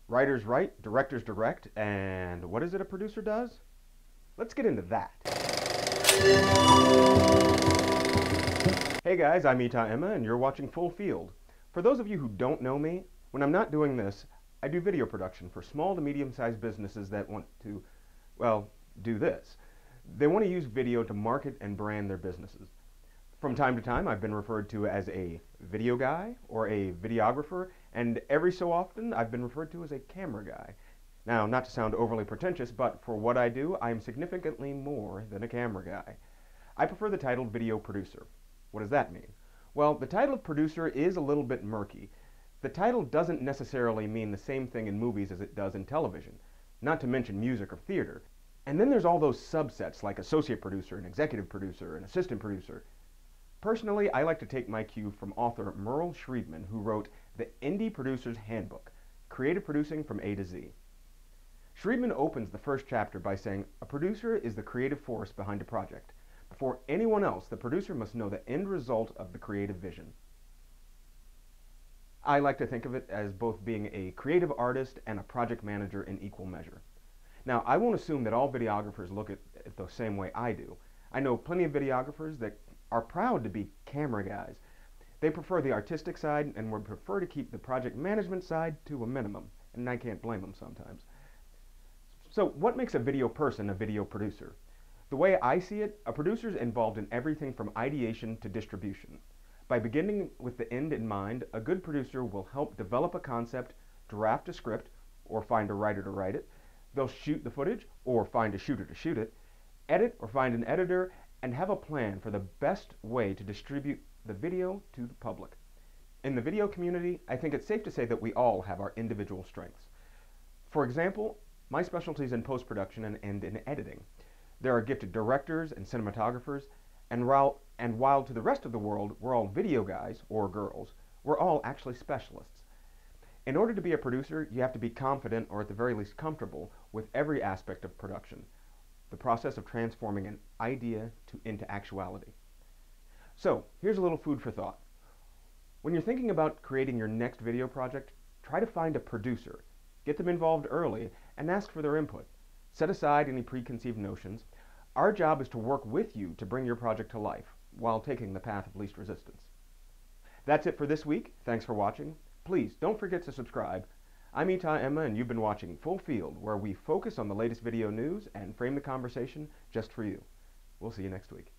Writers write, directors direct, and what is it a producer does? Let's get into that. Hey guys, I'm Ita Emma, and you're watching Full Field. For those of you who don't know me, when I'm not doing this, I do video production for small to medium-sized businesses that want to, well, do this. They want to use video to market and brand their businesses. From time to time, I've been referred to as a video guy or a videographer, and every so often, I've been referred to as a camera guy. Now, not to sound overly pretentious, but for what I do, I am significantly more than a camera guy. I prefer the title video producer. What does that mean? Well, the title of producer is a little bit murky. The title doesn't necessarily mean the same thing in movies as it does in television, not to mention music or theater. And then there's all those subsets like associate producer and executive producer and assistant producer. Personally, I like to take my cue from author Merle Schriedman, who wrote The Indie Producer's Handbook, Creative Producing from A to Z. Schriedman opens the first chapter by saying, a producer is the creative force behind a project. Before anyone else, the producer must know the end result of the creative vision. I like to think of it as both being a creative artist and a project manager in equal measure. Now, I won't assume that all videographers look at it the same way I do. I know plenty of videographers that are proud to be camera guys. They prefer the artistic side and would prefer to keep the project management side to a minimum, and I can't blame them sometimes. So what makes a video person a video producer? The way I see it, a producer is involved in everything from ideation to distribution. By beginning with the end in mind, a good producer will help develop a concept, draft a script, or find a writer to write it. They'll shoot the footage, or find a shooter to shoot it, edit or find an editor, and have a plan for the best way to distribute the video to the public. In the video community, I think it's safe to say that we all have our individual strengths. For example, my specialty is in post-production and in editing. There are gifted directors and cinematographers, and while to the rest of the world we're all video guys or girls, we're all actually specialists. In order to be a producer, you have to be confident, or at the very least comfortable, with every aspect of production. The process of transforming an idea into actuality. So, here's a little food for thought. When you're thinking about creating your next video project, try to find a producer. Get them involved early and ask for their input. Set aside any preconceived notions. Our job is to work with you to bring your project to life, while taking the path of least resistance. That's it for this week. Thanks for watching. Please don't forget to subscribe. I'm Ita Emma, and you've been watching Full Field, where we focus on the latest video news and frame the conversation just for you. We'll see you next week.